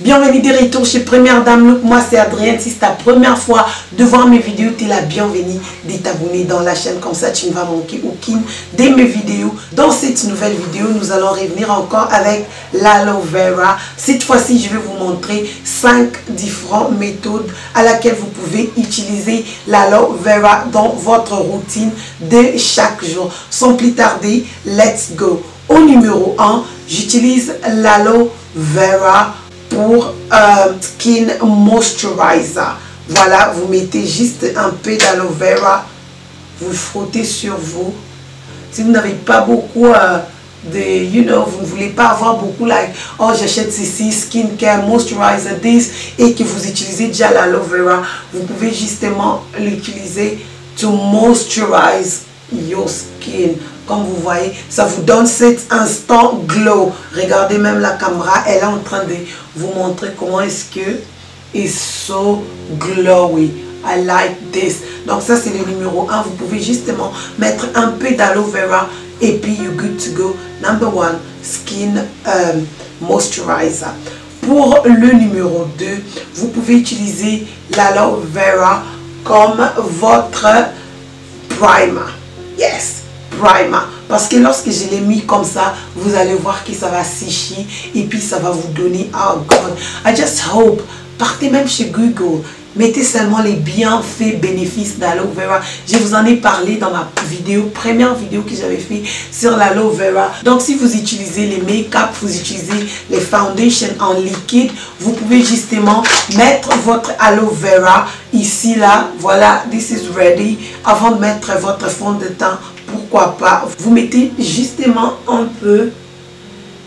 Bienvenue de retour chez Première Dame Look. Moi c'est Adrienne. Si c'est ta première fois de voir mes vidéos, tu es la bienvenue de t'abonner dans la chaîne. Comme ça tu ne vas manquer aucune de mes vidéos. Dans cette nouvelle vidéo, nous allons revenir encore avec l'aloe vera. Cette fois-ci, je vais vous montrer 5 différentes méthodes à laquelle vous pouvez utiliser l'aloe vera dans votre routine de chaque jour. Sans plus tarder, let's go. Au numéro 1, j'utilise l'aloe vera pour skin moisturizer. Voilà, vous mettez juste un peu d'aloe vera, vous frottez sur vous. Si vous n'avez pas beaucoup vous ne voulez pas avoir beaucoup like, oh j'achète ceci, skincare, moisturizer, this, et que vous utilisez déjà l'aloe vera, vous pouvez justement l'utiliser to moisturize your skin. Comme vous voyez, ça vous donne cet instant glow. Regardez même la caméra, elle est en train de vous montrer comment est-ce que it's so glowy. I like this. Donc ça c'est le numéro 1. Vous pouvez justement mettre un peu d'aloe vera et puis you're good to go. Number 1, skin moisturizer. Pour le numéro 2, vous pouvez utiliser l'aloe vera comme votre primer. Yes, primer. Parce que lorsque je l'ai mis comme ça, vous allez voir que ça va sécher et puis ça va vous donner, oh God, I just hope, partez même chez Google, mettez seulement les bienfaits, bénéfices d'aloe vera. Je vous en ai parlé dans ma première vidéo que j'avais fait sur l'aloe vera. Donc si vous utilisez les make-up, vous utilisez les foundations en liquide, vous pouvez justement mettre votre aloe vera ici, là, voilà, this is ready. Avant de mettre votre fond de teint, pourquoi pas, vous mettez justement un peu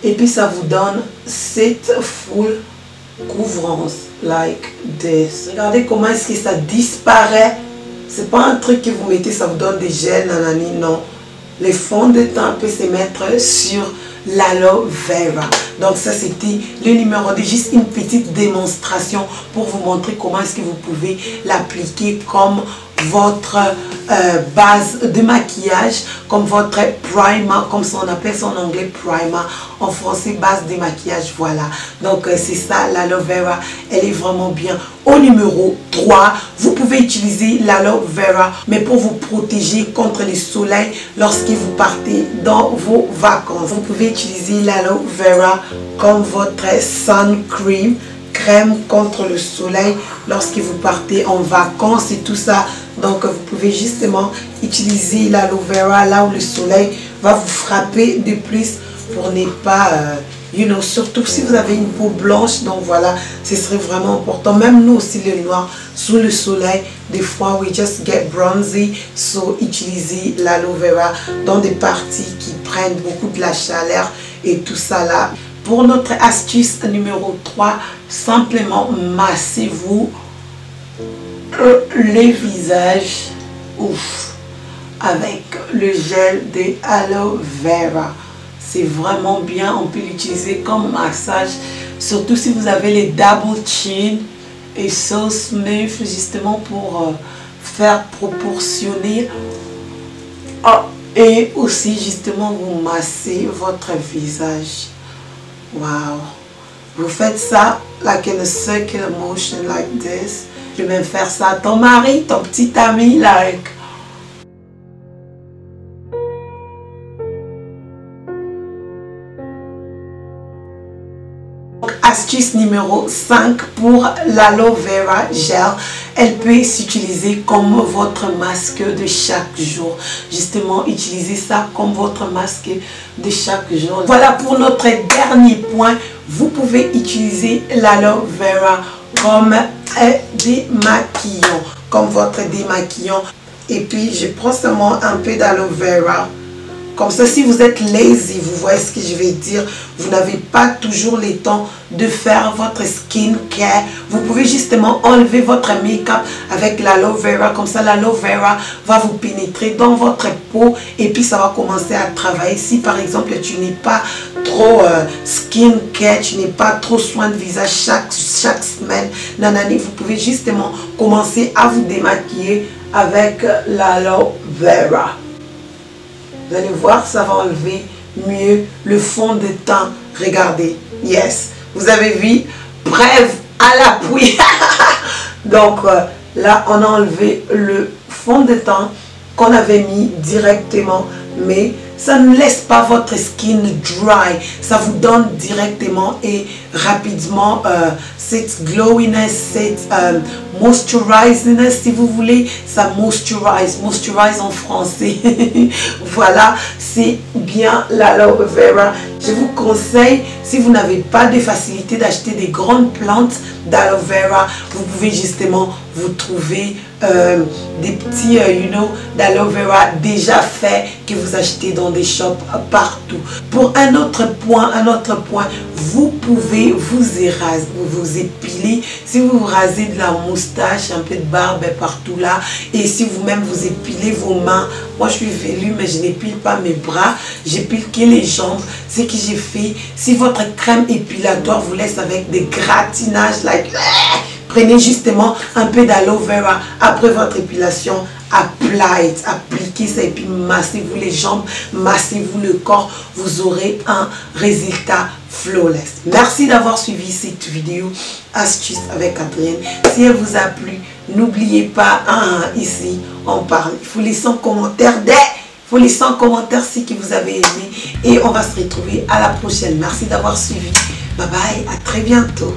et puis ça vous donne cette full couvrance like this. Regardez comment est-ce que ça disparaît. C'est pas un truc que vous mettez, ça vous donne des gels, nanani, non. Les fonds de teint peuvent se mettre sur l'aloe vera. Donc ça c'était le numéro 2, juste une petite démonstration pour vous montrer comment est-ce que vous pouvez l'appliquer comme votre base de maquillage, comme votre primer, comme on appelle ça en anglais primer, en français base de maquillage. Voilà, donc c'est ça l'aloe vera, elle est vraiment bien. Au numéro 3, vous pouvez utiliser l'aloe vera mais pour vous protéger contre le soleil lorsque vous partez dans vos vacances. Vous pouvez utiliser l'aloe vera comme votre sun cream, crème contre le soleil lorsque vous partez en vacances et tout ça. Donc vous pouvez justement utiliser l'aloe vera là où le soleil va vous frapper de plus pour ne pas surtout si vous avez une peau blanche. Donc voilà, ce serait vraiment important. Même nous aussi les noirs, sous le soleil, des fois we just get bronzy. So utilisez l'aloe vera dans des parties qui prennent beaucoup de la chaleur et tout ça là. Pour notre astuce numéro 3, simplement massez-vous les visages avec le gel de aloe vera. C'est vraiment bien, on peut l'utiliser comme massage, surtout si vous avez les double chin et so smooth, justement pour faire proportionner et aussi justement vous masser votre visage. Wow, vous faites ça like in a circular motion like this. Je vais même faire ça à ton mari, ton petit ami, like. Astuce numéro 5 pour l'aloe vera gel. Elle peut s'utiliser comme votre masque de chaque jour. Justement, utilisez ça comme votre masque de chaque jour. Voilà pour notre dernier point. Vous pouvez utiliser l'aloe vera comme démaquillant, comme votre démaquillant. Et puis, je prends seulement un peu d'aloe vera. Comme ça, si vous êtes lazy, vous voyez ce que je vais dire, vous n'avez pas toujours le temps de faire votre skincare, vous pouvez justement enlever votre make-up avec l'aloe vera. Comme ça, l'aloe vera va vous pénétrer dans votre peau et puis ça va commencer à travailler. Si par exemple, tu n'es pas trop skincare, tu n'es pas trop soin de visage chaque semaine, nanani, vous pouvez justement commencer à vous démaquiller avec l'aloe vera. Vous allez voir, ça va enlever mieux le fond de teint. Regardez, yes, vous avez vu, Bref, à l'appui. Donc là, on a enlevé le fond de teint qu'on avait mis directement, mais ça ne laisse pas votre skin dry, ça vous donne directement et rapidement cette glowiness, cette moisturiziness si vous voulez, ça moisturize en français. Voilà, c'est bien l'aloe vera. Je vous conseille, si vous n'avez pas de facilité d'acheter des grandes plantes d'aloe vera, vous pouvez justement vous trouver des petits d'aloe vera déjà faits que vous achetez dans des shops partout. Pour un autre point, vous pouvez vous épiler. Si vous vous rasez de la moustache, un peu de barbe partout là, et si vous-même vous épilez vos mains, moi je suis velue mais je n'épile pas mes bras, j'épile que les jambes. Ce que j'ai fait, si votre crème épilatoire vous laisse avec des gratinages, prenez justement un peu d'aloe vera après votre épilation, appliquez ça et puis massez-vous les jambes, massez-vous le corps, vous aurez un résultat flawless. Merci d'avoir suivi cette vidéo astuce avec Adrienne. Si elle vous a plu, n'oubliez pas, ici on parle, il faut laisser un commentaire si que vous avez aimé et on va se retrouver à la prochaine. Merci d'avoir suivi. Bye bye, à très bientôt.